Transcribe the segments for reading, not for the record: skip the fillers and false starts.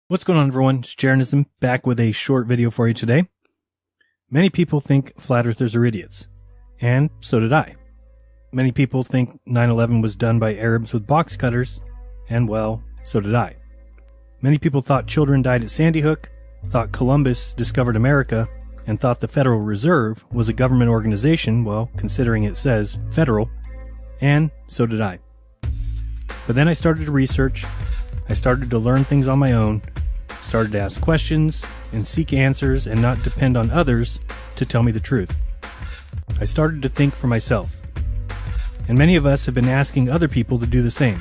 What's going on, everyone? It's Jeranism back with a short video for you today. Many people think flat earthers are idiots, and so did I. Many people think 9/11 was done by Arabs with box cutters, and well, so did I. Many people thought children died at Sandy Hook, thought Columbus discovered America, and thought the Federal Reserve was a government organization, well, considering it says federal, and so did I. But then I started to research, I started to learn things on my own, started to ask questions and seek answers and not depend on others to tell me the truth. I started to think for myself. And many of us have been asking other people to do the same.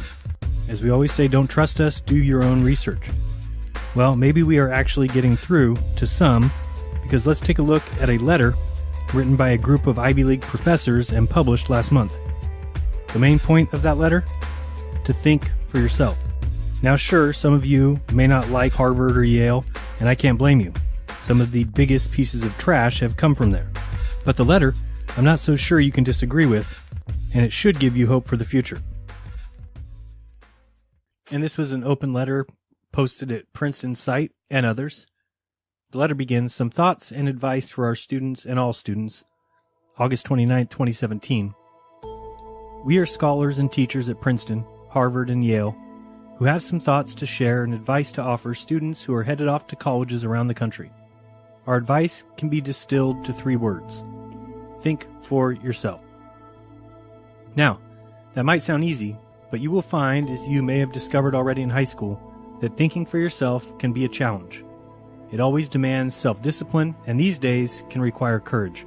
As we always say, don't trust us, do your own research. Well, maybe we are actually getting through to some, because let's take a look at a letter written by a group of Ivy League professors and published last month. The main point of that letter? To think for yourself. Now sure, some of you may not like Harvard or Yale, and I can't blame you. Some of the biggest pieces of trash have come from there. But the letter, I'm not so sure you can disagree with, and it should give you hope for the future. And this was an open letter posted at Princeton's site and others. The letter begins, "Some thoughts and advice for our students and all students, August 29, 2017. We are scholars and teachers at Princeton, Harvard, and Yale, who have some thoughts to share and advice to offer students who are headed off to colleges around the country. Our advice can be distilled to 3 words. Think for yourself." Now, that might sound easy, but you will find, as you may have discovered already in high school, that thinking for yourself can be a challenge. It always demands self-discipline, and these days can require courage.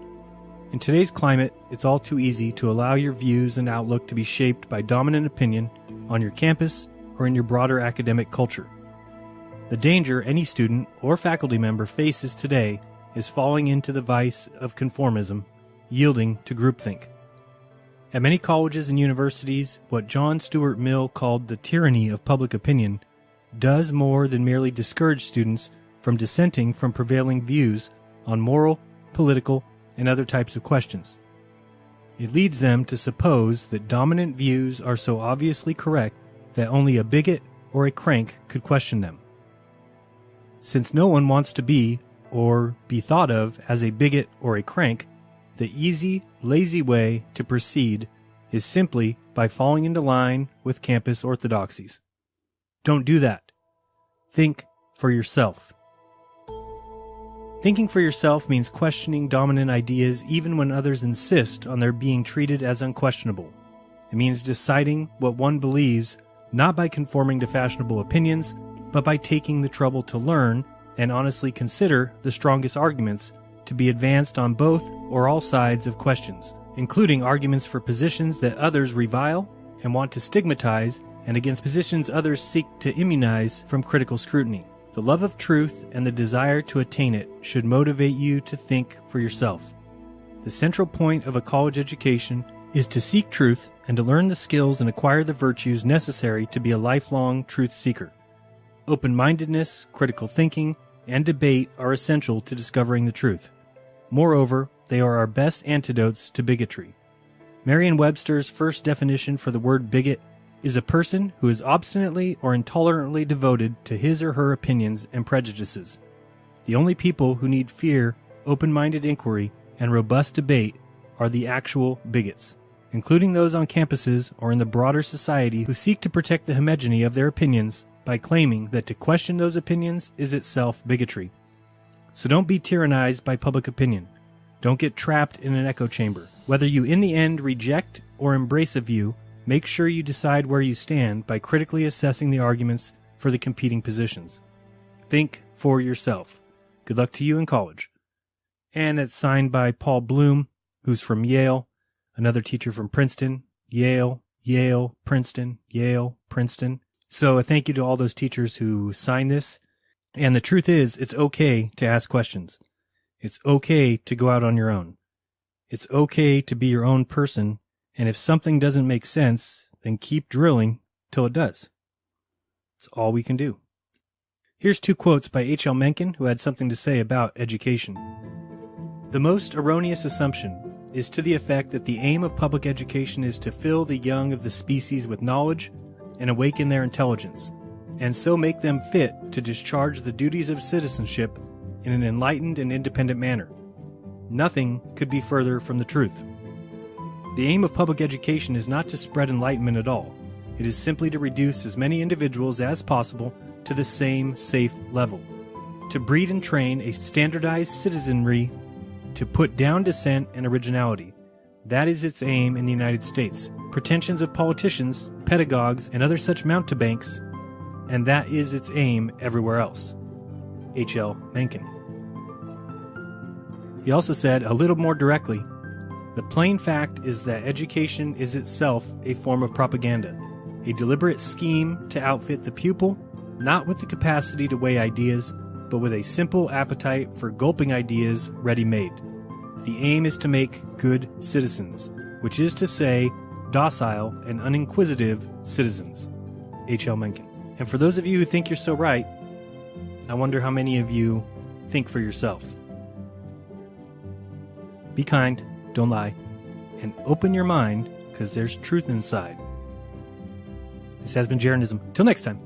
In today's climate, it's all too easy to allow your views and outlook to be shaped by dominant opinion on your campus or in your broader academic culture. The danger any student or faculty member faces today is falling into the vice of conformism, yielding to groupthink. At many colleges and universities, what John Stuart Mill called the tyranny of public opinion does more than merely discourage students from dissenting from prevailing views on moral, political, and other types of questions. It leads them to suppose that dominant views are so obviously correct that only a bigot or a crank could question them. Since no one wants to be, or be thought of as a bigot or a crank, the easy, lazy way to proceed is simply by falling into line with campus orthodoxies. Don't do that. Think for yourself. Thinking for yourself means questioning dominant ideas even when others insist on their being treated as unquestionable. It means deciding what one believes not by conforming to fashionable opinions, but by taking the trouble to learn and honestly consider the strongest arguments to be advanced on both or all sides of questions, including arguments for positions that others revile and want to stigmatize, and against positions others seek to immunize from critical scrutiny. The love of truth and the desire to attain it should motivate you to think for yourself. The central point of a college education is to seek truth and to learn the skills and acquire the virtues necessary to be a lifelong truth seeker. Open-mindedness, critical thinking, and debate are essential to discovering the truth. Moreover, they are our best antidotes to bigotry. Merriam-Webster's first definition for the word bigot is a person who is obstinately or intolerantly devoted to his or her opinions and prejudices. The only people who need fear, open-minded inquiry, and robust debate are the actual bigots, including those on campuses or in the broader society who seek to protect the homogeneity of their opinions by claiming that to question those opinions is itself bigotry. So don't be tyrannized by public opinion. Don't get trapped in an echo chamber. Whether you in the end reject or embrace a view, make sure you decide where you stand by critically assessing the arguments for the competing positions. Think for yourself. Good luck to you in college. And it's signed by Paul Bloom, who's from Yale, another teacher from Princeton, Yale, Princeton, Yale, Princeton. So a thank you to all those teachers who signed this. And the truth is, it's okay to ask questions. It's okay to go out on your own. It's okay to be your own person. And if something doesn't make sense, then keep drilling till it does. It's all we can do. Here's 2 quotes by H.L. Mencken, who had something to say about education. "The most erroneous assumption is to the effect that the aim of public education is to fill the young of the species with knowledge and awaken their intelligence. and so make them fit to discharge the duties of citizenship in an enlightened and independent manner. Nothing could be further from the truth. The aim of public education is not to spread enlightenment at all. It is simply to reduce as many individuals as possible to the same safe level, to breed and train a standardized citizenry, to put down dissent and originality. That is its aim in the United States. Pretensions of politicians, pedagogues, and other such mountebanks, and that is its aim everywhere else. H.L. Mencken. He also said, a little more directly, the plain fact is that education is itself a form of propaganda, a deliberate scheme to outfit the pupil, not with the capacity to weigh ideas, but with a simple appetite for gulping ideas ready-made. The aim is to make good citizens, which is to say, docile and uninquisitive citizens. H.L. Mencken. And for those of you who think you're so right, I wonder how many of you think for yourself. Be kind, don't lie, and open your mind, because there's truth inside. This has been Jeranism. Till next time.